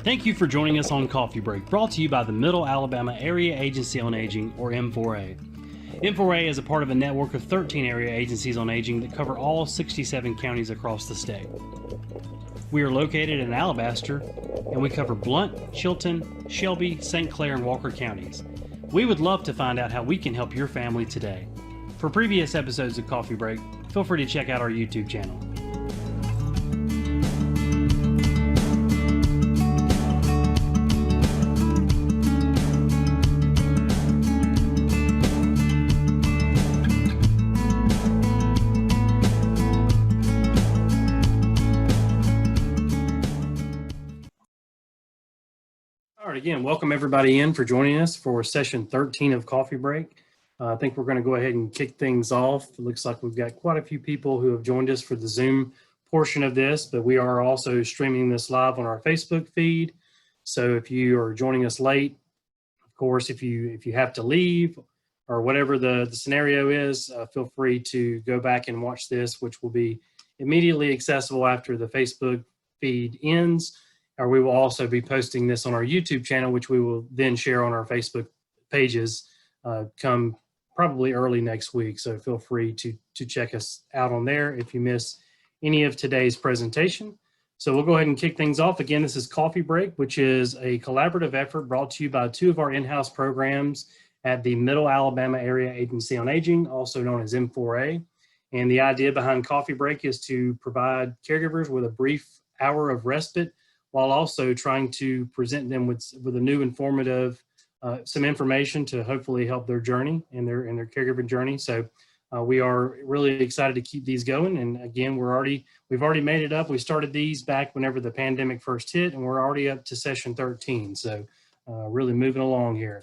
Thank you for joining us on Coffee Break, brought to you by the Middle Alabama Area Agency on Aging, or M4A. M4A is a part of a network of 13 area agencies on aging that cover all 67 counties across the state. We are located in Alabaster, and we cover Blount, Chilton, Shelby, St. Clair, and Walker counties. We would love to find out how we can help your family today. For previous episodes of Coffee Break, feel free to check out our YouTube channel. All right, again, welcome everybody in for joining us for session 13 of Coffee Break. I think we're going to go ahead and kick things off. It looks like we've got quite a few people who have joined us for the Zoom portion of this, but we are also streaming this live on our Facebook feed. So if you are joining us late, of course, if you have to leave or whatever the scenario is, feel free to go back and watch this, which will be immediately accessible after the Facebook feed ends. Or we will also be posting this on our YouTube channel, which we will then share on our Facebook pages come probably early next week. So feel free to check us out on there if you miss any of today's presentation. So we'll go ahead and kick things off. Again, this is Coffee Break, which is a collaborative effort brought to you by two of our in-house programs at the Middle Alabama Area Agency on Aging, also known as M4A. And the idea behind Coffee Break is to provide caregivers with a brief hour of respite while also trying to present them with a new informative, some information to hopefully help their journey and their caregiver journey. So we are really excited to keep these going. And again, we've already made it up. We started these back whenever the pandemic first hit, and we're already up to session 13. So really moving along here.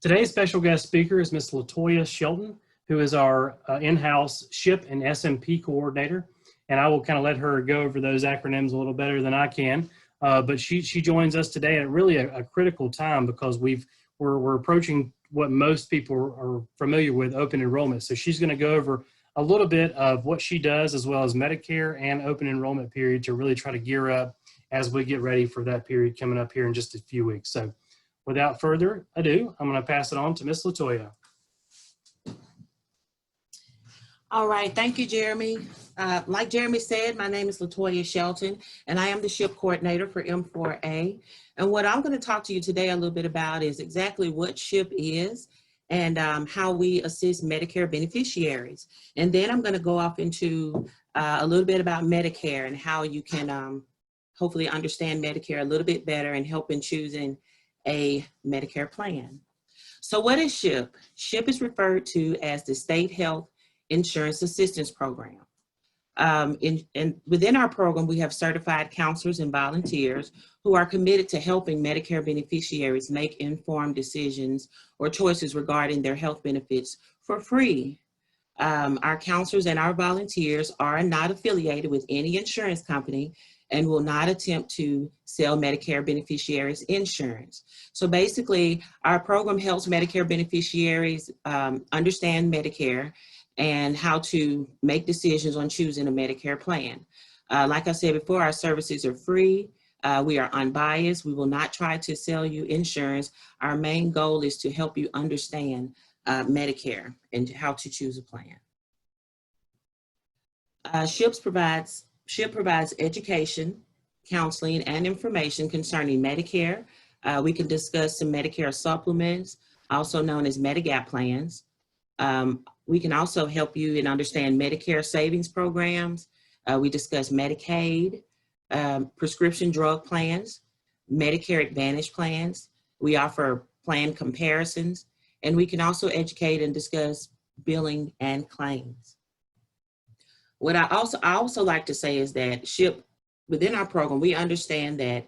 Today's special guest speaker is Ms. LaToya Shelton, who is our in-house SHIP and SMP coordinator. And I will kind of let her go over those acronyms a little better than I can. But she joins us today at really a critical time because we're approaching what most people are familiar with, open enrollment. So she's going to go over a little bit of what she does as well as Medicare and open enrollment period to really try to gear up as we get ready for that period coming up here in just a few weeks. So without further ado, I'm going to pass it on to Ms. LaToya. All right, thank you, Jeremy. Like Jeremy said, my name is LaToya Shelton, and I am the SHIP coordinator for M4A. And what I'm going to talk to you today a little bit about is exactly what SHIP is and how we assist Medicare beneficiaries. And then I'm going to go off into a little bit about Medicare and how you can hopefully understand Medicare a little bit better and help in choosing a Medicare plan. So what is SHIP? SHIP is referred to as the State Health Insurance Assistance Program. Within our program, we have certified counselors and volunteers who are committed to helping Medicare beneficiaries make informed decisions or choices regarding their health benefits for free. Our counselors and our volunteers are not affiliated with any insurance company and will not attempt to sell Medicare beneficiaries insurance. So basically, our program helps Medicare beneficiaries understand Medicare and how to make decisions on choosing a Medicare plan. Like I said before, our services are free. We are unbiased. We will not try to sell you insurance. Our main goal is to help you understand Medicare and how to choose a plan. SHIP provides education, counseling, and information concerning Medicare. We can discuss some Medicare supplements, also known as Medigap plans. We can also help you and understand Medicare savings programs. We discuss Medicaid, prescription drug plans, Medicare Advantage plans. We offer plan comparisons, and we can also educate and discuss billing and claims. What I also like to say is that SHIP, within our program, we understand that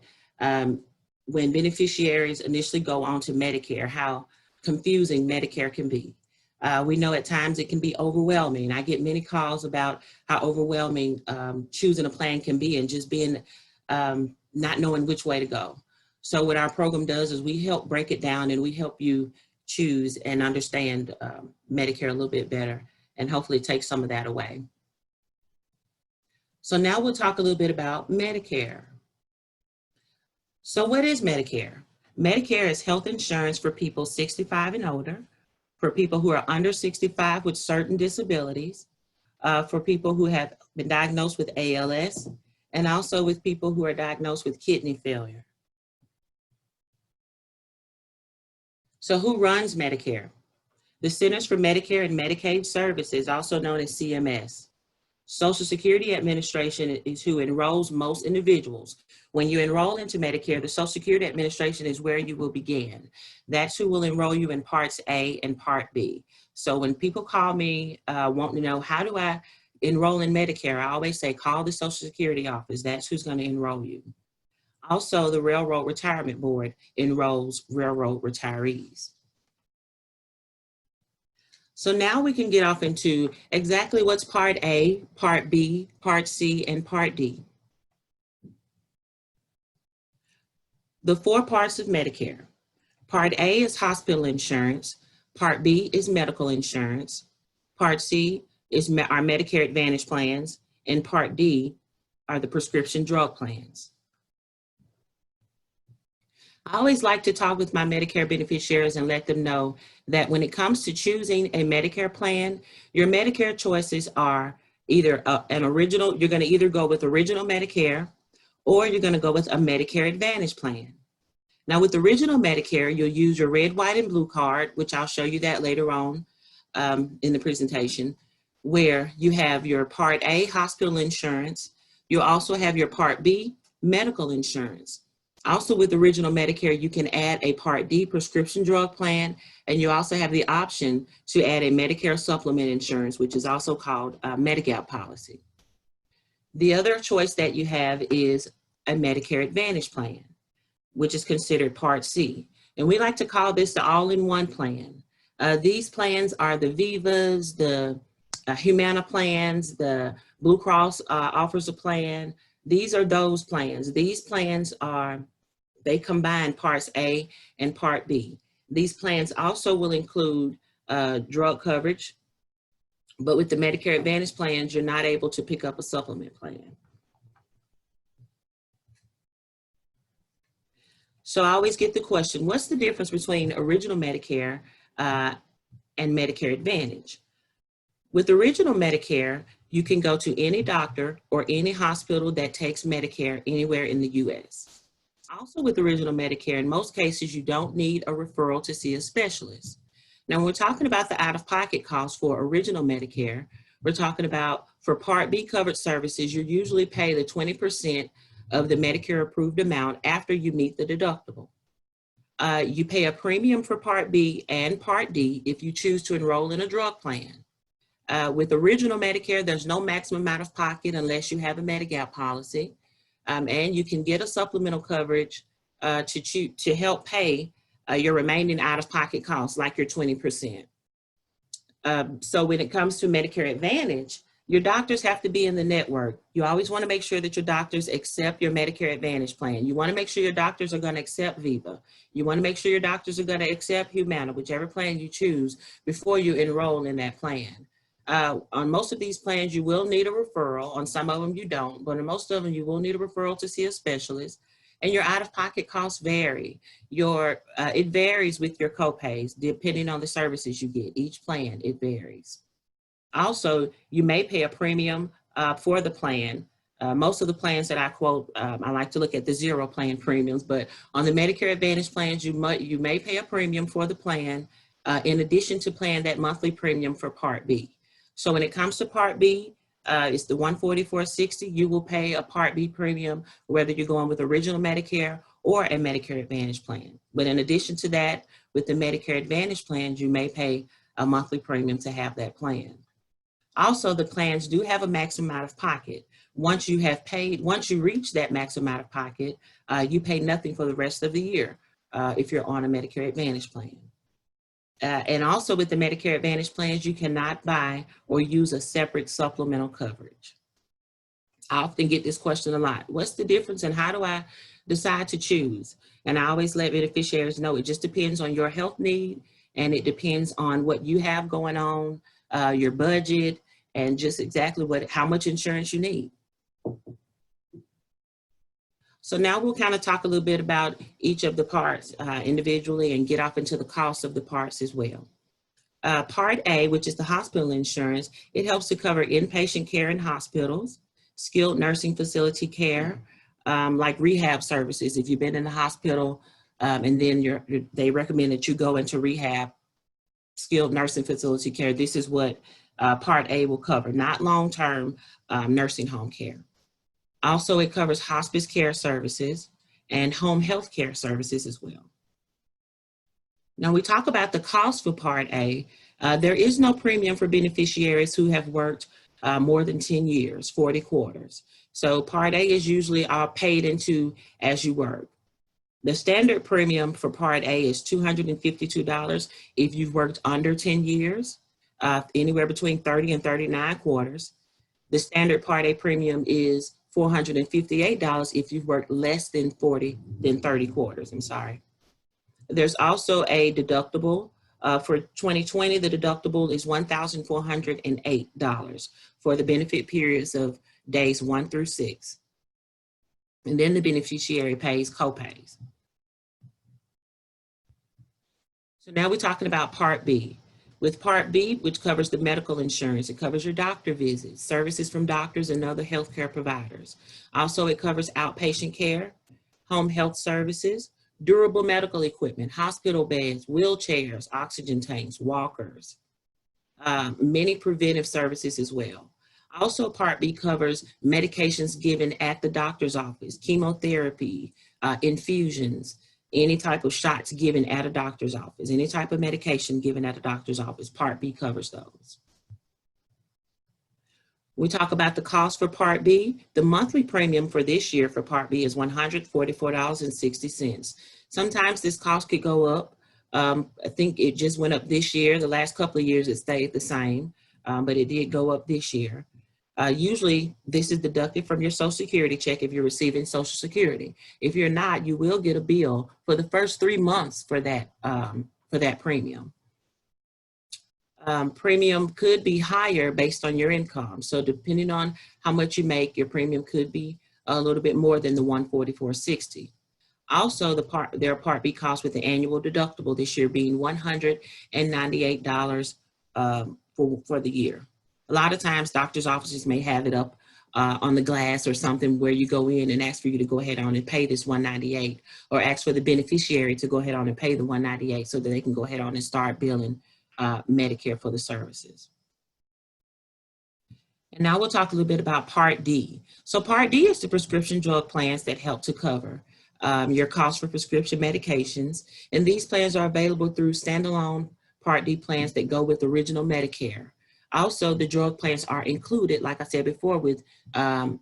when beneficiaries initially go on to Medicare, how confusing Medicare can be. We know at times it can be overwhelming. I get many calls about how overwhelming choosing a plan can be and just being not knowing which way to go. So what our program does is we help break it down and we help you choose and understand Medicare a little bit better and hopefully take some of that away. So now we'll talk a little bit about Medicare. So what is Medicare? Medicare is health insurance for people 65 and older, for people who are under 65 with certain disabilities, for people who have been diagnosed with ALS, and also with people who are diagnosed with kidney failure. So who runs Medicare? The Centers for Medicare and Medicaid Services, also known as CMS. Social Security Administration is who enrolls most individuals. When you enroll into Medicare, the Social Security Administration is where you will begin. That's who will enroll you in Parts A and Part B. So when people call me wanting to know, how do I enroll in Medicare? I always say, call the Social Security office. That's who's going to enroll you. Also, the Railroad Retirement Board enrolls railroad retirees. So now we can get off into exactly what's Part A, Part B, Part C, and Part D. The 4 parts of Medicare. Part A is hospital insurance. Part B is medical insurance. Part C is our Medicare Advantage plans. And Part D are the prescription drug plans. I always like to talk with my Medicare beneficiaries and let them know that when it comes to choosing a Medicare plan, your Medicare choices are either an original, you're going to either go with original Medicare, or you're going to go with a Medicare Advantage plan. Now with original Medicare, you'll use your red, white, and blue card, which I'll show you that later on in the presentation, where you have your Part A hospital insurance. You'll also have your Part B medical insurance. Also with original Medicare, you can add a Part D prescription drug plan, and you also have the option to add a Medicare supplement insurance, which is also called a Medigap policy. The other choice that you have is a Medicare Advantage plan, which is considered Part C. And we like to call this the all-in-one plan. These plans are the Vivas, the Humana plans, the Blue Cross offers a plan. These are those plans. These plans they combine Parts A and Part B. These plans also will include drug coverage, but with the Medicare Advantage plans, you're not able to pick up a supplement plan. So I always get the question, what's the difference between original Medicare and Medicare Advantage? With original Medicare, you can go to any doctor or any hospital that takes Medicare anywhere in the US. Also with original Medicare, in most cases, you don't need a referral to see a specialist. Now, when we're talking about the out-of-pocket costs for original Medicare, we're talking about for Part B covered services, you usually pay the 20% of the Medicare approved amount after you meet the deductible. You pay a premium for Part B and Part D if you choose to enroll in a drug plan. With original Medicare, there's no maximum out of pocket unless you have a Medigap policy. And you can get a supplemental coverage to help pay your remaining out-of-pocket costs, like your 20%. So when it comes to Medicare Advantage, your doctors have to be in the network. You always want to make sure that your doctors accept your Medicare Advantage plan. You want to make sure your doctors are going to accept Viva. You want to make sure your doctors are going to accept Humana, whichever plan you choose, before you enroll in that plan. On most of these plans, you will need a referral. On some of them, you don't, but on most of them, you will need a referral to see a specialist. And your out-of-pocket costs vary. It varies with your copays, depending on the services you get. Each plan, it varies. Also, you may pay a premium for the plan. Most of the plans that I quote, I like to look at the zero plan premiums, but on the Medicare Advantage plans, you may pay a premium for the plan in addition to paying that monthly premium for Part B. So when it comes to Part B, it's the $144.60. You will pay a Part B premium, whether you're going with original Medicare or a Medicare Advantage plan. But in addition to that, with the Medicare Advantage plans, you may pay a monthly premium to have that plan. Also, the plans do have a maximum out of pocket. Once you reach that maximum out of pocket, you pay nothing for the rest of the year if you're on a Medicare Advantage plan. And also with the Medicare Advantage plans, you cannot buy or use a separate supplemental coverage. I often get this question a lot. What's the difference and how do I decide to choose? And I always let beneficiaries know it just depends on your health need, and it depends on what you have going on, your budget, and just exactly how much insurance you need. So now we'll kind of talk a little bit about each of the parts individually and get off into the cost of the parts as well. Part A, which is the hospital insurance, it helps to cover inpatient care in hospitals, skilled nursing facility care, like rehab services. If you've been in the hospital and then they recommend that you go into rehab, skilled nursing facility care, this is what Part A will cover, not long-term nursing home care. Also, it covers hospice care services and home health care services as well. Now we talk about the cost for Part A. There is no premium for beneficiaries who have worked more than 10 years, 40 quarters. So Part A is usually all paid into as you work. The standard premium for Part A is $252 if you've worked under 10 years, anywhere between 30 and 39 quarters. The standard Part A premium is $458 if you've worked less than 30 quarters, I'm sorry. There's also a deductible. For 2020, the deductible is $1,408 for the benefit periods of days 1 through 6. And then the beneficiary pays co-pays. So now we're talking about Part B. With Part B, which covers the medical insurance, it covers your doctor visits, services from doctors and other healthcare providers. Also, it covers outpatient care, home health services, durable medical equipment, hospital beds, wheelchairs, oxygen tanks, walkers, many preventive services as well. Also, Part B covers medications given at the doctor's office, chemotherapy, infusions, any type of shots given at a doctor's office, any type of medication given at a doctor's office. Part B covers those. We talk about the cost for Part B. The monthly premium for this year for Part B is $144.60. Sometimes this cost could go up. I think it just went up this year. The last couple of years it stayed the same, but it did go up this year. Usually this is deducted from your Social Security check if you're receiving Social Security. If you're not, you will get a bill for the first 3 months for that premium. Premium could be higher based on your income. So depending on how much you make, your premium could be a little bit more than the $144.60. Also, there are Part B costs with the annual deductible this year being $198 for the year. A lot of times doctor's offices may have it up on the glass or something where you go in and ask for you to go ahead on and pay this $198, or ask for the beneficiary to go ahead on and pay the $198 so that they can go ahead on and start billing Medicare for the services. And now we'll talk a little bit about Part D. So Part D is the prescription drug plans that help to cover your costs for prescription medications. And these plans are available through standalone Part D plans that go with original Medicare. Also, the drug plans are included, like I said before, with the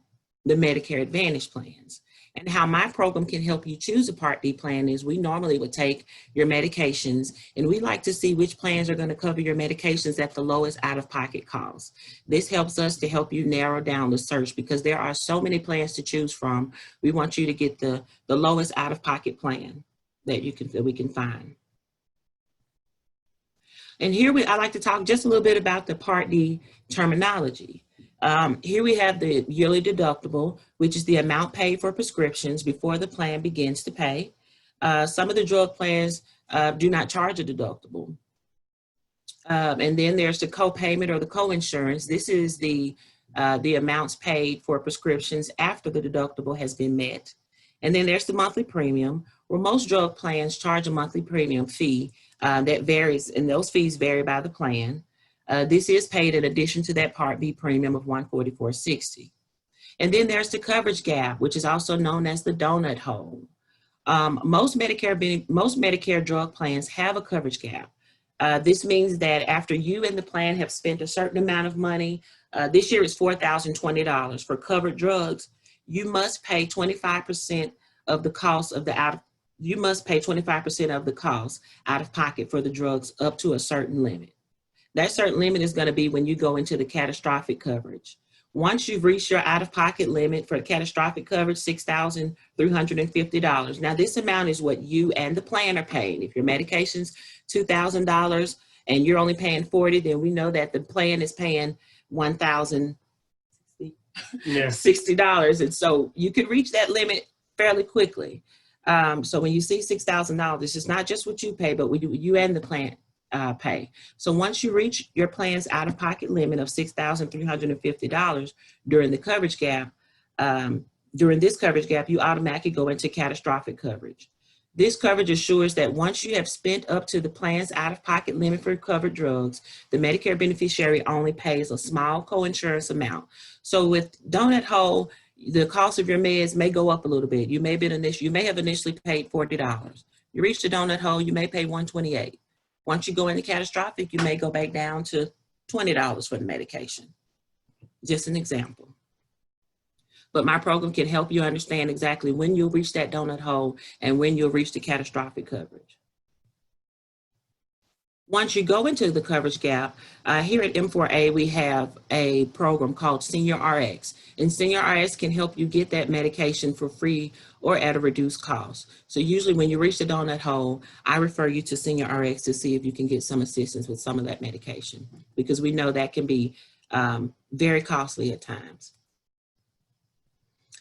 Medicare Advantage plans. And how my program can help you choose a Part D plan is we normally would take your medications and we like to see which plans are going to cover your medications at the lowest out-of-pocket cost. This helps us to help you narrow down the search because there are so many plans to choose from. We want you to get the lowest out-of-pocket plan that we can find. And here I like to talk just a little bit about the Part D terminology. Here we have the yearly deductible, which is the amount paid for prescriptions before the plan begins to pay. Some of the drug plans do not charge a deductible. And then there's the co-payment or the co-insurance. This is the amounts paid for prescriptions after the deductible has been met. And then there's the monthly premium, where most drug plans charge a monthly premium fee that varies, and those fees vary by the plan. This is paid in addition to that Part B premium of $144.60. And then there's the coverage gap, which is also known as the donut hole. Most Medicare drug plans have a coverage gap. This means that after you and the plan have spent a certain amount of money, this year is $4,020 for covered drugs, you must pay 25% of the cost of you must pay 25% of the cost out of pocket for the drugs up to a certain limit. That certain limit is going to be when you go into the catastrophic coverage. Once you've reached your out-of-pocket limit for catastrophic coverage, $6,350. Now, this amount is what you and the plan are paying. If your medication's $2,000 and you're only paying $40, then we know that the plan is paying $1,060. And so you could reach that limit fairly quickly. So when you see $6,000, it's not just what you pay, but you and the plan pay. So once you reach your plan's out-of-pocket limit of $6,350 during the coverage gap, during this coverage gap, you automatically go into catastrophic coverage. This coverage assures that once you have spent up to the plan's out-of-pocket limit for covered drugs, the Medicare beneficiary only pays a small co-insurance amount. So with donut hole, the cost of your meds may go up a little bit. You may have initially paid $40. You reach the donut hole, you may pay $128. Once you go into catastrophic, you may go back down to $20 for the medication. Just an example. But my program can help you understand exactly when you'll reach that donut hole and when you'll reach the catastrophic coverage. Once you go into the coverage gap, here at M4A, we have a program called Senior RX. And Senior RX can help you get that medication for free or at a reduced cost. So usually when you reach the donut hole, I refer you to Senior RX to see if you can get some assistance with some of that medication, because we know that can be very costly at times.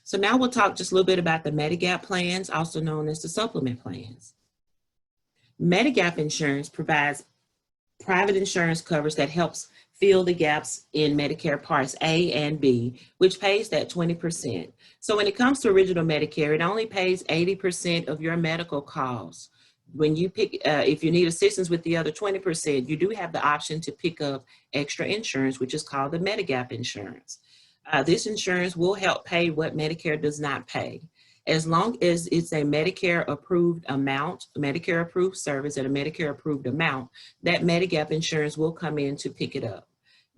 So now we'll talk just a little bit about the Medigap plans, also known as the supplement plans. Medigap insurance provides private insurance coverage that helps fill the gaps in Medicare Parts A and B, which pays that 20%. So when it comes to original Medicare, it only pays 80% of your medical costs. When you pick, if you need assistance with the other 20%, you do have the option to pick up extra insurance, which is called the Medigap insurance. This insurance will help pay what Medicare does not pay. As long as it's a Medicare approved amount, Medicare approved service at a Medicare approved amount, that Medigap insurance will come in to pick it up.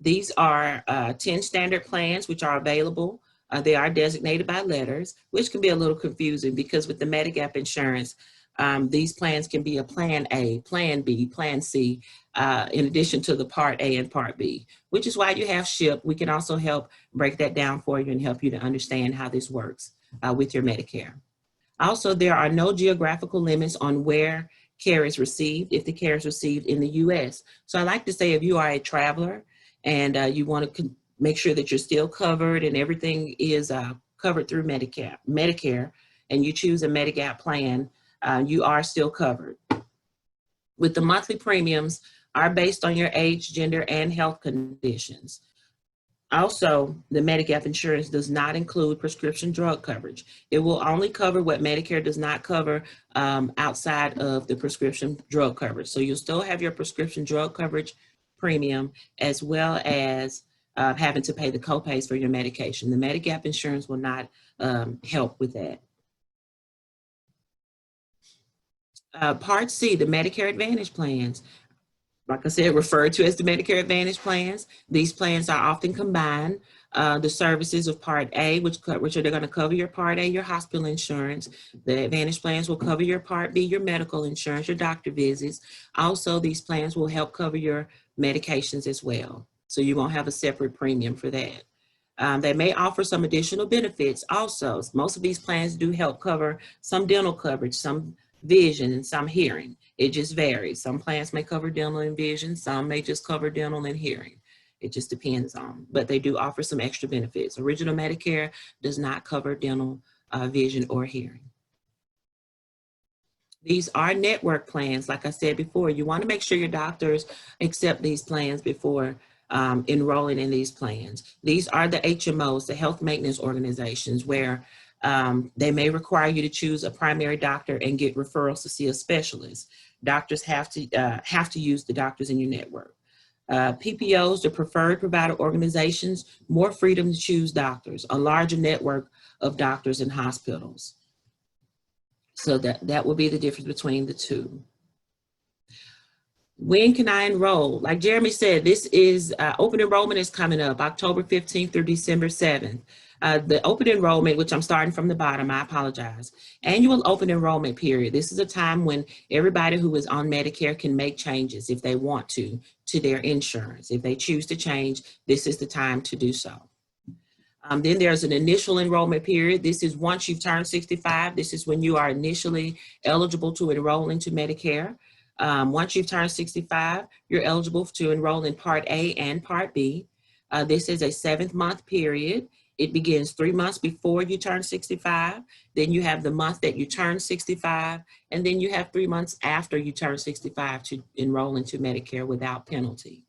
These are 10 standard plans which are available. They are designated by letters, which can be a little confusing because with the Medigap insurance, these plans can be a Plan A, Plan B, Plan C, in addition to the Part A and Part B, which is why you have SHIP. We can also help break that down for you and help you to understand how this works with your Medicare. Also, there are no geographical limits on where care is received if the care is received in the U.S. So I like to say if you are a traveler and you want to make sure that you're still covered and everything is covered through Medicare, and you choose a Medigap plan, you are still covered. With the monthly premiums are based on your age, gender, and health conditions. Also, the Medigap insurance does not include prescription drug coverage. It will only cover what Medicare does not cover outside of the prescription drug coverage. So you'll still have your prescription drug coverage premium as well as having to pay the copays for your medication. The Medigap insurance will not help with that. Part C, the Medicare Advantage plans. Like I said, referred to as the Medicare Advantage plans. These plans are often combined. The services of Part A, which are going to cover your Part A, your hospital insurance. The Advantage plans will cover your Part B, your medical insurance, your doctor visits. Also, these plans will help cover your medications as well. So you won't have a separate premium for that. They may offer some additional benefits also. Most of these plans do help cover some dental coverage, some vision, and some hearing. It just varies. Some plans may cover dental and vision, some may just cover dental and hearing. It just depends on, but they do offer some extra benefits. Original Medicare does not cover dental, vision, or hearing. These are network plans. Like I said before, you want to make sure your doctors accept these plans before enrolling in these plans. These are the HMOs, the health maintenance organizations, where they may require you to choose a primary doctor and get referrals to see a specialist. Doctors have to use the doctors in your network. PPOs, the preferred provider organizations, more freedom to choose doctors, a larger network of doctors and hospitals. So that will be the difference between the two. When can I enroll? Like Jeremy said, this is open enrollment is coming up October 15th through December 7th. The open enrollment, which I'm starting from the bottom, I apologize. Annual open enrollment period. This is a time when everybody who is on Medicare can make changes if they want to their insurance. If they choose to change, this is the time to do so. Then there's an initial enrollment period. This is once you've turned 65. This is when you are initially eligible to enroll into Medicare. Once you've turned 65, you're eligible to enroll in Part A and Part B. This is a 7-month period. It begins 3 months before you turn 65. Then you have the month that you turn 65. And then you have 3 months after you turn 65 to enroll into Medicare without penalty.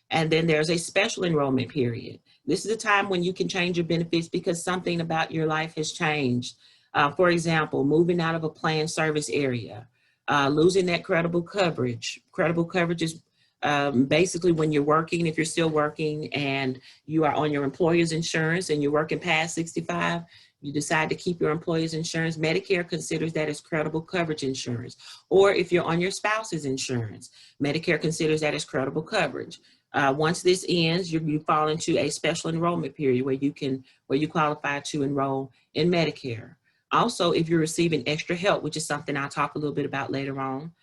And then there's a special enrollment period. This is a time when you can change your benefits because something about your life has changed. For example, moving out of a planned service area, losing that credible coverage. Credible coverage is basically when you're working, if you're still working and you are on your employer's insurance and you're working past 65, you decide to keep your employer's insurance, Medicare considers that as credible coverage insurance. Or if you're on your spouse's insurance, Medicare considers that as credible coverage. Once this ends, you fall into a special enrollment period where you qualify to enroll in Medicare. Also, if you're receiving extra help, which is something I'll talk a little bit about later on,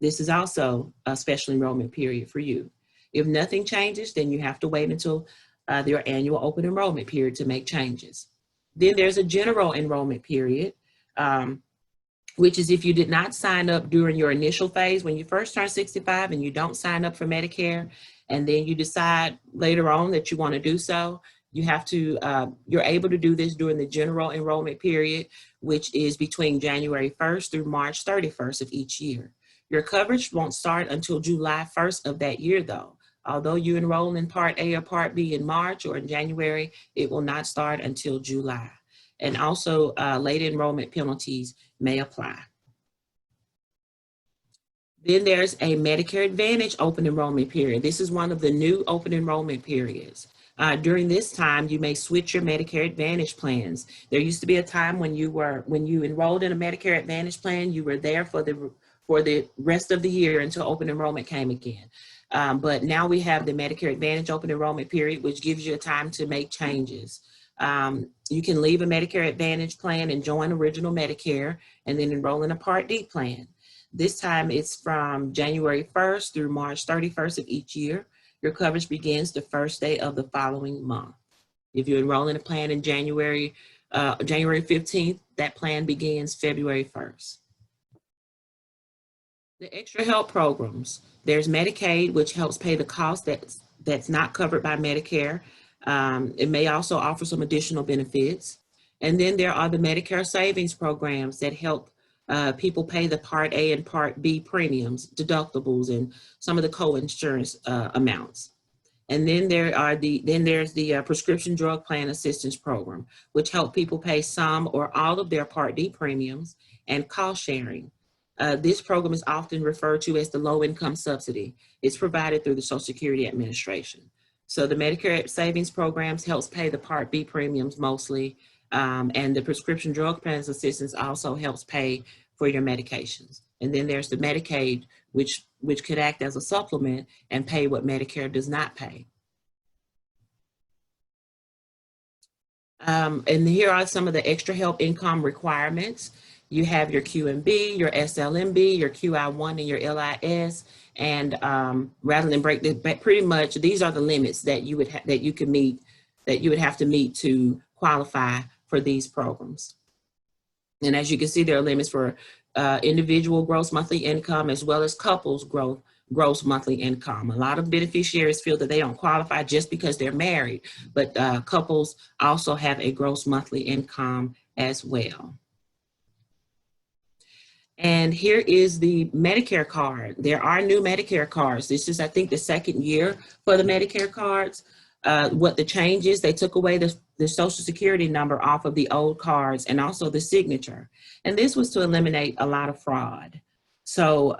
this is also a special enrollment period for you. If nothing changes, then you have to wait until your annual open enrollment period to make changes. Then there's a general enrollment period, which is if you did not sign up during your initial phase when you first turn 65 and you don't sign up for Medicare, and then you decide later on that you want to do so, you have to, you're able to do this during the general enrollment period, which is between January 1st through March 31st of each year. Your coverage won't start until July 1st of that year though. Although you enroll in Part A or Part B in March or in January, it will not start until July. And also late enrollment penalties may apply. Then there's a Medicare Advantage open enrollment period. This is one of the new open enrollment periods. During this time, you may switch your Medicare Advantage plans. There used to be a time when you enrolled in a Medicare Advantage plan, you were there for the rest of the year until open enrollment came again. But now we have the Medicare Advantage open enrollment period, which gives you a time to make changes. You can leave a Medicare Advantage plan and join Original Medicare and then enroll in a Part D plan. This time it's from January 1st through March 31st of each year. Your coverage begins the first day of the following month. If you enroll in a plan in January 15th, that plan begins February 1st. The extra help programs. There's Medicaid, which helps pay the cost that's not covered by Medicare. It may also offer some additional benefits. And then there are the Medicare savings programs that help people pay the Part A and Part B premiums, deductibles, and some of the co-insurance amounts. And then there's the prescription drug plan assistance program, which help people pay some or all of their Part D premiums and cost sharing. This program is often referred to as the low-income subsidy. It's provided through the Social Security Administration. So the Medicare savings programs helps pay the Part B premiums mostly, and the prescription drug plans assistance also helps pay for your medications. And then there's the Medicaid, which could act as a supplement and pay what Medicare does not pay. And here are some of the extra help income requirements. You have your QMB, your SLMB, your QI1, and your LIS. And rather than break this, pretty much these are the limits that you would have to meet to qualify for these programs. And as you can see, there are limits for individual gross monthly income as well as couples gross monthly income. A lot of beneficiaries feel that they don't qualify just because they're married, but couples also have a gross monthly income as well. And here is the Medicare card. There are new Medicare cards. This is, I think, the second year for the Medicare cards. What the change is, they took away the Social Security number off of the old cards and also the signature. And this was to eliminate a lot of fraud. So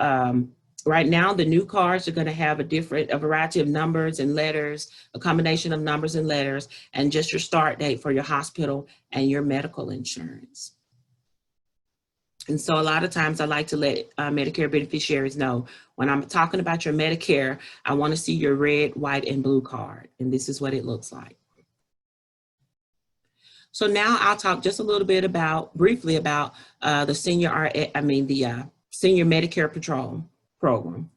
right now, the new cards are going to have a variety of numbers and letters, a combination of numbers and letters, and just your start date for your hospital and your medical insurance. And so a lot of times I like to let Medicare beneficiaries know, when I'm talking about your Medicare, I want to see your red, white, and blue card. And this is what it looks like. So now I'll talk just a little bit briefly about the Senior Medicare Patrol program.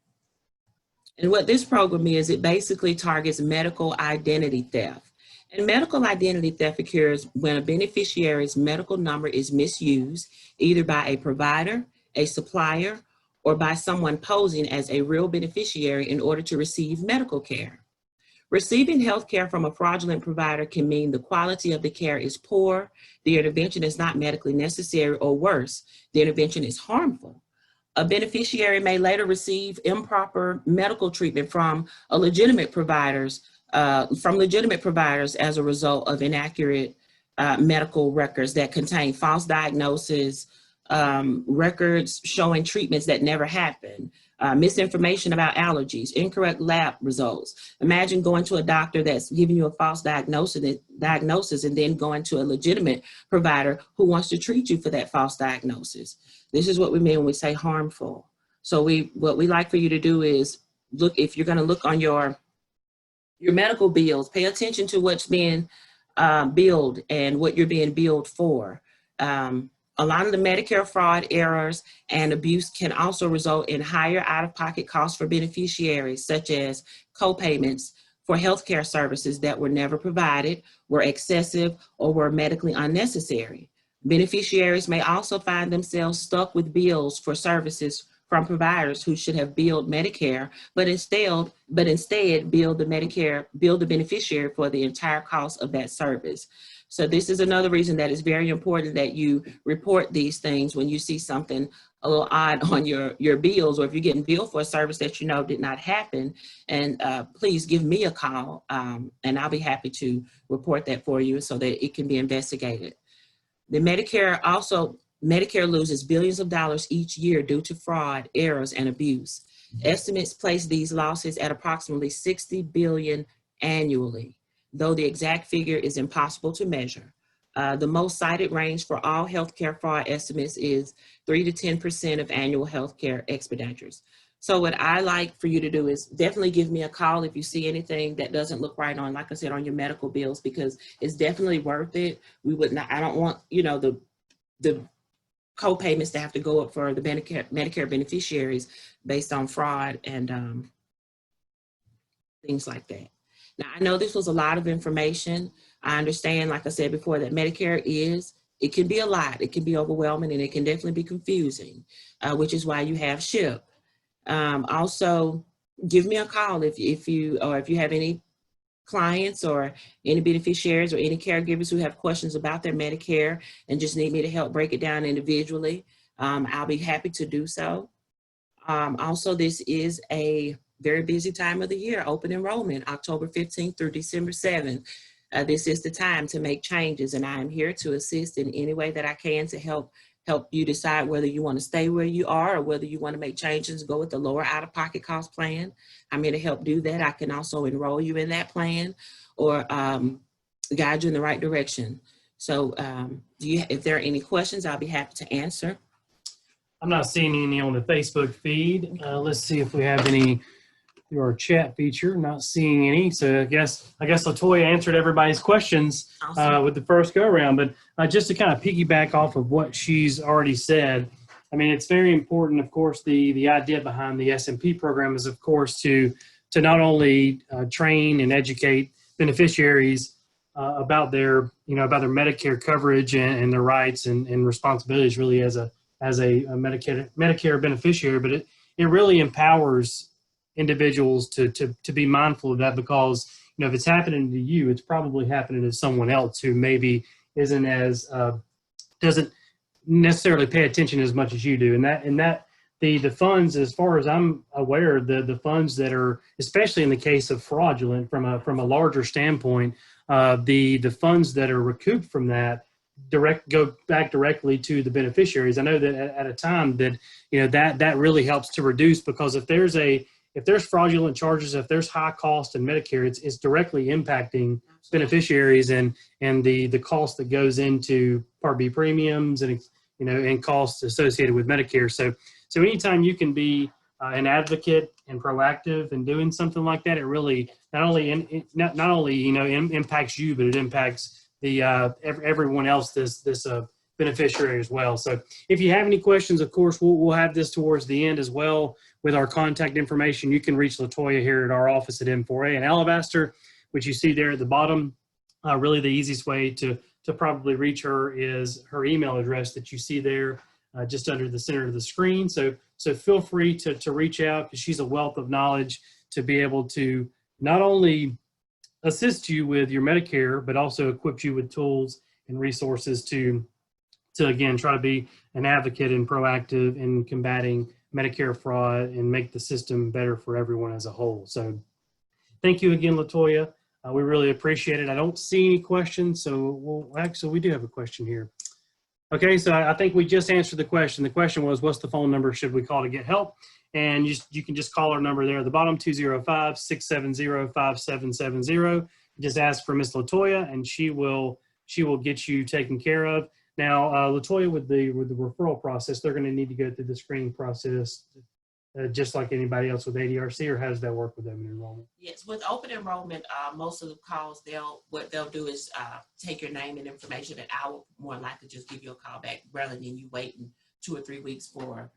And what this program is, it basically targets medical identity theft. And medical identity theft occurs when a beneficiary's medical number is misused, either by a provider, a supplier, or by someone posing as a real beneficiary in order to receive medical care. Receiving health care from a fraudulent provider can mean the quality of the care is poor, the intervention is not medically necessary, or worse, the intervention is harmful. A beneficiary may later receive improper medical treatment from legitimate providers as a result of inaccurate medical records that contain false diagnoses, records showing treatments that never happened, misinformation about allergies, incorrect lab results. Imagine going to a doctor that's giving you a false diagnosis and then going to a legitimate provider who wants to treat you for that false diagnosis. This is what we mean when we say harmful. So what we like for you to do is look, if you're going to look on your medical bills, pay attention to what's being billed and what you're being billed for. A lot of the Medicare fraud, errors, and abuse can also result in higher out-of-pocket costs for beneficiaries, such as co-payments for healthcare services that were never provided, were excessive, or were medically unnecessary. Beneficiaries may also find themselves stuck with bills for services from providers who should have billed Medicare, but instead bill the beneficiary for the entire cost of that service. So this is another reason that it's very important that you report these things when you see something a little odd on your bills, or if you're getting billed for a service that you know did not happen. And please give me a call, and I'll be happy to report that for you so that it can be investigated. The Medicare loses billions of dollars each year due to fraud, errors, and abuse. Estimates place these losses at approximately $60 billion annually, though the exact figure is impossible to measure. The most cited range for all healthcare fraud estimates is 3 to 10% of annual healthcare expenditures. So what I like for you to do is definitely give me a call if you see anything that doesn't look right on, like I said, on your medical bills, because it's definitely worth it. I don't want, the co-payments to have to go up for the Medicare beneficiaries based on fraud and things like that. Now, I know this was a lot of information. I understand, like I said before, that Medicare it can be a lot. It can be overwhelming, and it can definitely be confusing, which is why you have SHIP. Also, give me a call if you have any clients or any beneficiaries or any caregivers who have questions about their Medicare and just need me to help break it down individually. I'll be happy to do so. Also, this is a very busy time of the year, open enrollment, October 15th through December 7th. This is the time to make changes, and I am here to assist in any way that I can to help you decide whether you want to stay where you are or whether you want to make changes, go with the lower out-of-pocket cost plan. I'm here to help do that. I can also enroll you in that plan or guide you in the right direction. So if there are any questions, I'll be happy to answer. I'm not seeing any on the Facebook feed. Let's see if we have any through our chat feature. Not seeing any. So I guess LaToya answered everybody's questions with the first go around. But just to kind of piggyback off of what she's already said, I mean, it's very important, of course, the idea behind the SMP program is, of course, to not only train and educate beneficiaries about their Medicare coverage and their rights and responsibilities really as a Medicare beneficiary, but it really empowers individuals to be mindful of that, because if it's happening to you, it's probably happening to someone else who maybe isn't as doesn't necessarily pay attention as much as you do. And that the funds, as far as I'm aware, the funds that are, especially in the case of fraudulent from a larger standpoint, the funds that are recouped from that go back directly to the beneficiaries. I know that at a time that that really helps to reduce, because if there's fraudulent charges, if there's high cost in Medicare, it's directly impacting beneficiaries and the cost that goes into Part B premiums and costs associated with Medicare. So anytime you can be an advocate and proactive in doing something like that, it really not only impacts you, but it impacts everyone else, this beneficiary as well. So if you have any questions, of course, we'll have this towards the end as well with our contact information. You can reach LaToya here at our office at M4A and Alabaster, which you see there at the bottom. Really the easiest way to probably reach her is her email address that you see there just under the center of the screen. So feel free to reach out, because she's a wealth of knowledge to be able to not only assist you with your Medicare, but also equip you with tools and resources to again, try to be an advocate and proactive in combating Medicare fraud and make the system better for everyone as a whole. So thank you again, LaToya. We really appreciate it. I don't see any questions, so actually we do have a question here. Okay, so I think we just answered the question. The question was, what's the phone number should we call to get help? And you can just call our number there at the bottom, 205-670-5770. Just ask for Miss LaToya, and she will get you taken care of. Now, LaToya, with the referral process, they're going to need to go through the screening process just like anybody else with ADRC, or how does that work with them in enrollment? Yes, with open enrollment, most of the calls, what they'll do is take your name and information, and I will more likely just give you a call back rather than you waiting 2 or 3 weeks for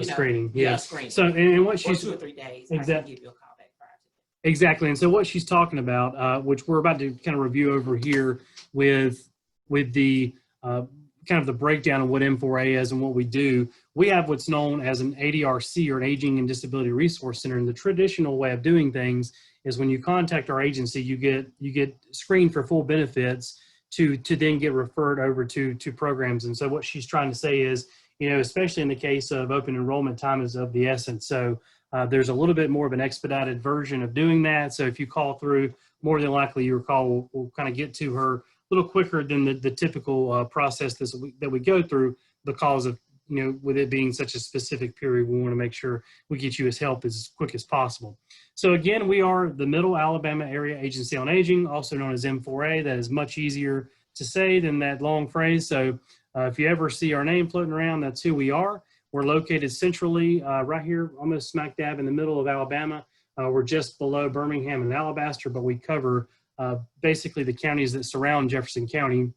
screening. Yeah, screening. So, and what she's 2 or 3 days, exactly. I can give you a call back prior to that. Exactly. And so what she's talking about, which we're about to kind of review over here with the kind of the breakdown of what M4A is and what we do, we have what's known as an ADRC, or an Aging and Disability Resource Center. And the traditional way of doing things is when you contact our agency, you get screened for full benefits to then get referred over to programs. And so what she's trying to say is, especially in the case of open enrollment, time is of the essence. So there's a little bit more of an expedited version of doing that. So if you call through, more than likely your call will kind of get to her a little quicker than the typical process that we go through, because of, with it being such a specific period, we want to make sure we get you as help as quick as possible. So again, we are the Middle Alabama Area Agency on Aging, also known as M4A. That is much easier to say than that long phrase. So if you ever see our name floating around, that's who we are. We're located centrally right here, almost smack dab in the middle of Alabama. We're just below Birmingham and Alabaster, but we cover basically the counties that surround Jefferson County.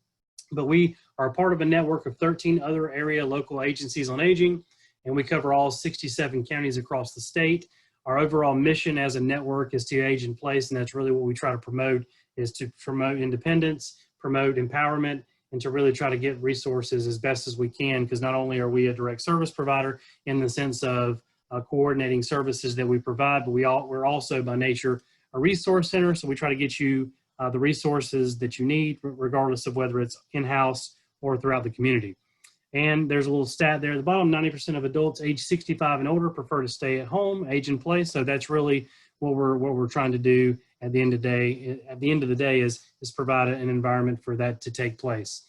But we are a part of a network of 13 other area local agencies on aging, and we cover all 67 counties across the state. Our overall mission as a network is to age in place, and that's really what we try to promote, is to promote independence, promote empowerment, and to really try to get resources as best as we can, because not only are we a direct service provider in the sense of coordinating services that we provide, but we're also by nature a resource center. So we try to get you the resources that you need, regardless of whether it's in-house or throughout the community. And there's a little stat there at the bottom: 90% of adults age 65 and older prefer to stay at home, age in place. So that's really what we're trying to do at the end of the day. At the end of the day, is provide an environment for that to take place.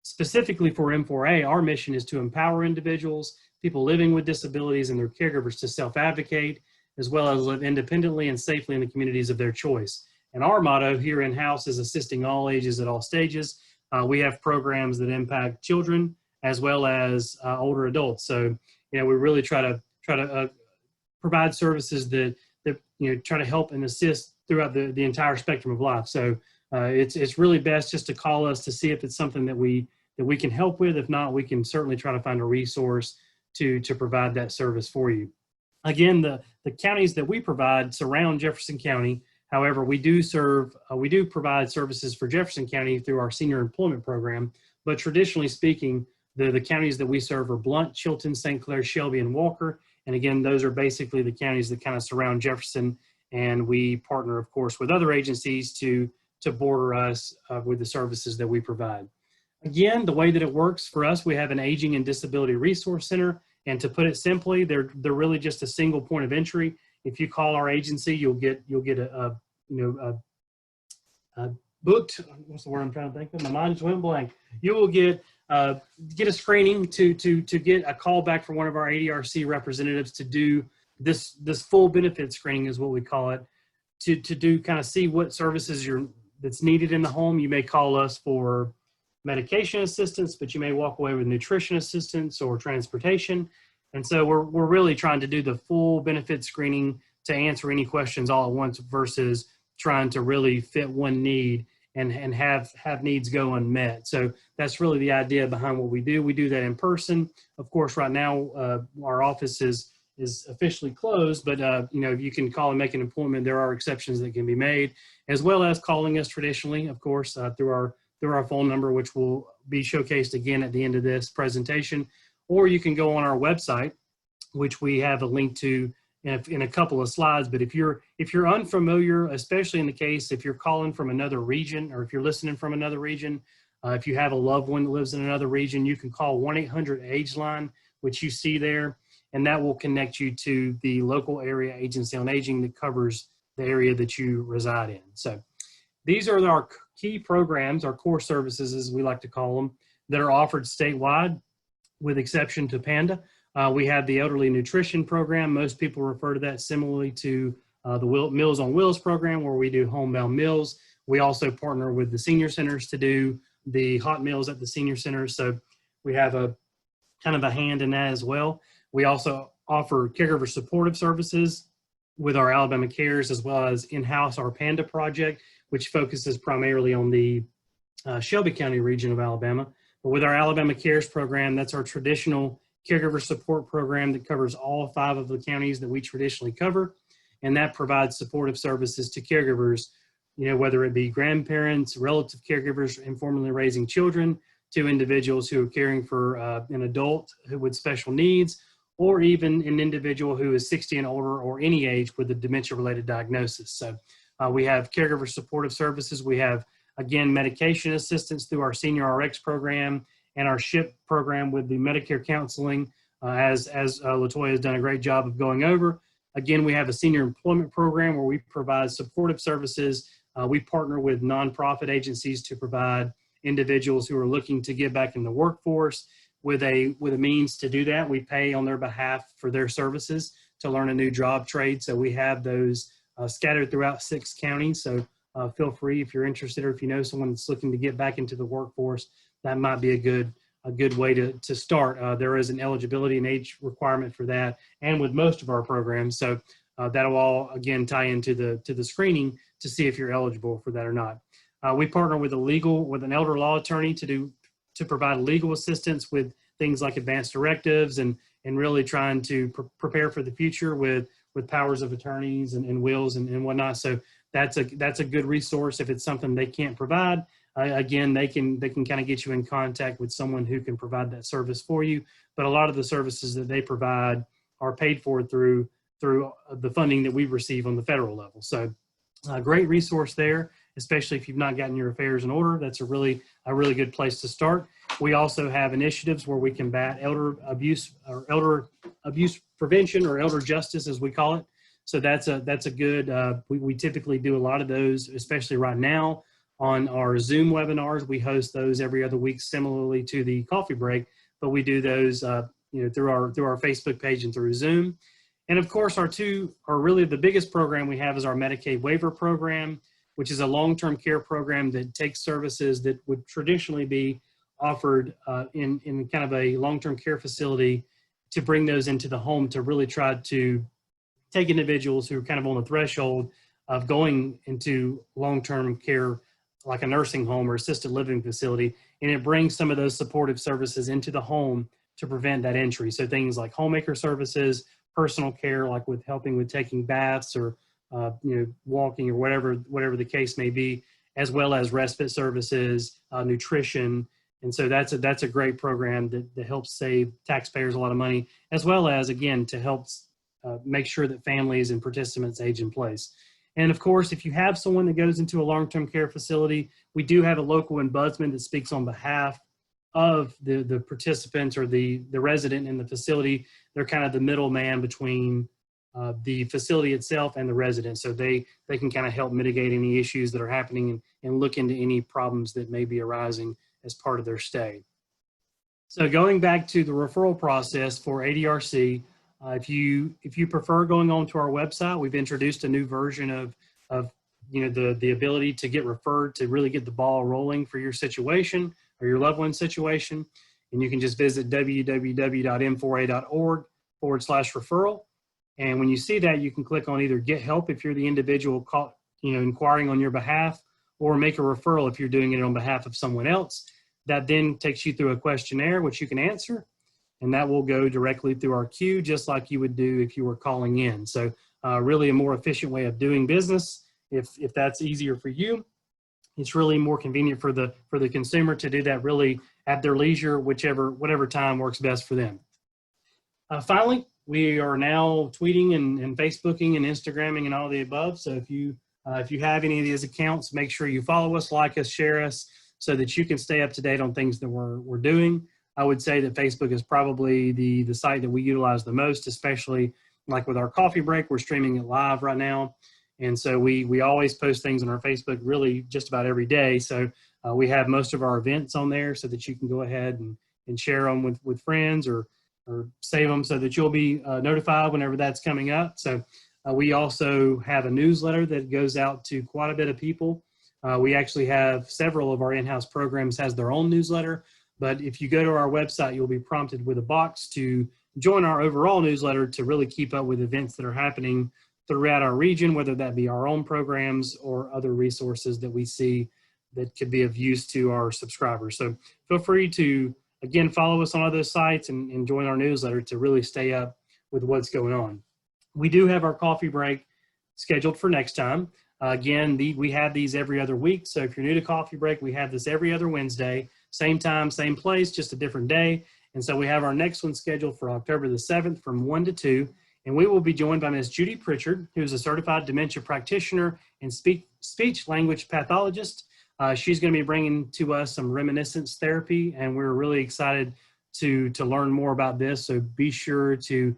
Specifically for M4A, our mission is to empower individuals, people living with disabilities, and their caregivers to self-advocate, as well as live independently and safely in the communities of their choice. And our motto here in-house is assisting all ages at all stages. We have programs that impact children as well as older adults. So, we really try to provide services that try to help and assist throughout the entire spectrum of life. So it's really best just to call us to see if it's something that we can help with. If not, we can certainly try to find a resource to provide that service for you. Again, the counties that we provide surround Jefferson County. However, we do provide services for Jefferson County through our senior employment program. But traditionally speaking, the counties that we serve are Blount, Chilton, St. Clair, Shelby, and Walker. And again, those are basically the counties that kind of surround Jefferson. And we partner, of course, with other agencies to border us with the services that we provide. Again, the way that it works for us, we have an Aging and Disability Resource Center. And to put it simply, they're really just a single point of entry. If you call our agency, you'll get a booked. What's the word I'm trying to think of? My mind just went blank. You will get a screening to get a call back from one of our ADRC representatives to do this full benefit screening, is what we call it, to do kind of see what services that's needed in the home. You may call us for medication assistance, but you may walk away with nutrition assistance or transportation. And so we're really trying to do the full benefit screening to answer any questions all at once, versus trying to really fit one need and have needs go unmet. So that's really the idea behind what we do. We do that in person. Of course, right now our office is officially closed, but you can call and make an appointment. There are exceptions that can be made, as well as calling us traditionally, of course, through our phone number, which will be showcased again at the end of this presentation. Or you can go on our website, which we have a link to in a couple of slides. But if you're unfamiliar, especially in the case if you're calling from another region or if you're listening from another region, if you have a loved one that lives in another region, you can call 1-800-AGE-LINE, which you see there, and that will connect you to the local area agency on aging that covers the area that you reside in. So these are our key programs, our core services, as we like to call them, that are offered statewide, with exception to PANDA. We have the Elderly Nutrition Program. Most people refer to that similarly to the Meals on Wheels program, where we do homebound meals. We also partner with the senior centers to do the hot meals at the senior centers. So we have a kind of a hand in that as well. We also offer caregiver supportive services with our Alabama Cares, as well as in-house our PANDA project, which focuses primarily on the Shelby County region of Alabama. But with our Alabama Cares program, that's our traditional caregiver support program that covers all 5 of the counties that we traditionally cover. And that provides supportive services to caregivers, whether it be grandparents, relative caregivers informally raising children, to individuals who are caring for an adult with special needs, or even an individual who is 60 and older or any age with a dementia-related diagnosis. So we have caregiver supportive services. We have, again, medication assistance through our Senior RX program and our SHIP program with the Medicare counseling, as LaToya has done a great job of going over. Again, we have a senior employment program where we provide supportive services. We partner with nonprofit agencies to provide individuals who are looking to get back in the workforce with a means to do that. We pay on their behalf for their services to learn a new job trade. So we have those scattered throughout 6 counties. So feel free, if you're interested or if you know someone that's looking to get back into the workforce, that might be a good way to start. There is an eligibility and age requirement for that, and with most of our programs. So that'll all, again, tie into the screening to see if you're eligible for that or not. We partner with an elder law attorney to provide legal assistance with things like advanced directives and really trying to prepare for the future with powers of attorneys and wills and whatnot. So that's a good resource if it's something they can't provide. Again, they can kind of get you in contact with someone who can provide that service for you. But a lot of the services that they provide are paid for through the funding that we receive on the federal level. So a great resource there, especially if you've not gotten your affairs in order. That's a really good place to start. We also have initiatives where we combat elder abuse prevention, or elder justice, as we call it. So that's a good, we typically do a lot of those, especially right now on our Zoom webinars. We host those every other week, similarly to the coffee break, but we do those through our Facebook page and through Zoom. And of course, really the biggest program we have is our Medicaid waiver program, which is a long-term care program that takes services that would traditionally be offered in kind of a long-term care facility to bring those into the home, to really try to take individuals who are kind of on the threshold of going into long-term care, like a nursing home or assisted living facility, and it brings some of those supportive services into the home to prevent that entry. So things like homemaker services, personal care, like with helping with taking baths or walking or whatever the case may be, as well as respite services, nutrition. And so that's a great program that helps save taxpayers a lot of money, as well as, again, to help make sure that families and participants age in place. And of course, if you have someone that goes into a long-term care facility, we do have a local ombudsman that speaks on behalf of the participants or the resident in the facility. They're kind of the middleman between the facility itself and the resident. So they can kind of help mitigate any issues that are happening and look into any problems that may be arising as part of their stay. So going back to the referral process for ADRC, if you prefer going on to our website, we've introduced a new version of the ability to get referred, to really get the ball rolling for your situation or your loved one's situation. And you can just visit www.m4a.org/referral. And when you see that, you can click on either get help if you're the individual inquiring on your behalf, or make a referral if you're doing it on behalf of someone else. That then takes you through a questionnaire, which you can answer, and that will go directly through our queue, just like you would do if you were calling in. So really a more efficient way of doing business. If that's easier for you, it's really more convenient for the consumer to do that really at their leisure, whatever time works best for them. Finally, we are now tweeting and Facebooking and Instagramming and all the above. So if you have any of these accounts, make sure you follow us, like us, share us, so that you can stay up to date on things that we're doing. I would say that Facebook is probably the site that we utilize the most, especially like with our coffee break. We're streaming it live right now. And so we always post things on our Facebook really just about every day. So we have most of our events on there so that you can go ahead and share them with friends or save them so that you'll be notified whenever that's coming up. So we also have a newsletter that goes out to quite a bit of people. We actually have several of our in-house programs has their own newsletter, but if you go to our website, you'll be prompted with a box to join our overall newsletter to really keep up with events that are happening throughout our region, whether that be our own programs or other resources that we see that could be of use to our subscribers. So feel free to, again, follow us on other sites and join our newsletter to really stay up with what's going on. We do have our coffee break scheduled for next time. Again, we have these every other week. So if you're new to Coffee Break, we have this every other Wednesday, same time, same place, just a different day. And so we have our next one scheduled for October the 7th from 1 to 2. And we will be joined by Ms. Judy Pritchard, who's a certified dementia practitioner and speech language pathologist. She's going to be bringing to us some reminiscence therapy, and we're really excited to learn more about this. So be sure to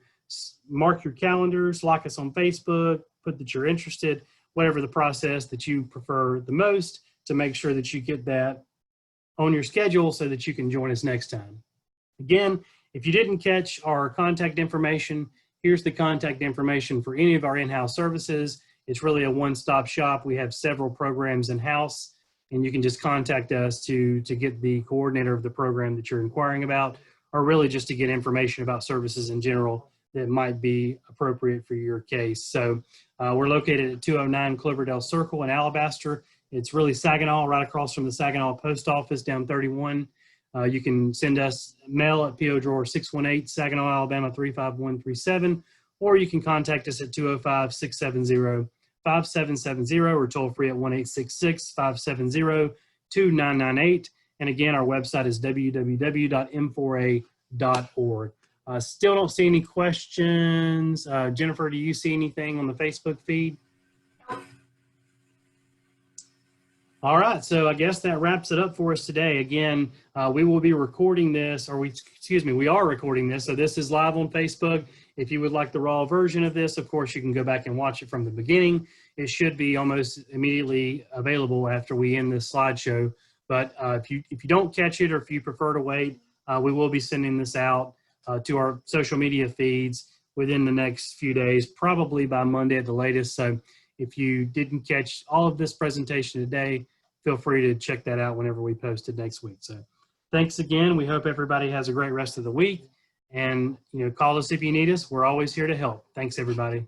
mark your calendars, like us on Facebook, put that you're interested, whatever the process that you prefer the most, to make sure that you get that on your schedule so that you can join us next time. Again, if you didn't catch our contact information, here's the contact information for any of our in-house services. It's really a one-stop shop. We have several programs in-house, and you can just contact us to get the coordinator of the program that you're inquiring about, or really just to get information about services in general that might be appropriate for your case. So we're located at 209 Cloverdale Circle in Alabaster. It's really Saginaw, right across from the Saginaw Post Office down 31. You can send us mail at P.O. Drawer 618, Saginaw, Alabama 35137, or you can contact us at 205-670-5770 or toll free at 1-866-570-2998. And again, our website is www.m4a.org. Still don't see any questions. Jennifer, do you see anything on the Facebook feed? All right, so I guess that wraps it up for us today. Again, we will be recording this, or we are recording this. So this is live on Facebook. If you would like the raw version of this, of course, you can go back and watch it from the beginning. It should be almost immediately available after we end this slideshow. But if you don't catch it, or if you prefer to wait, we will be sending this out to our social media feeds within the next few days, probably by Monday at the latest. So if you didn't catch all of this presentation today, feel free to check that out whenever we post it next week. So thanks again. We hope everybody has a great rest of the week, and call us if you need us. We're always here to help. Thanks, everybody.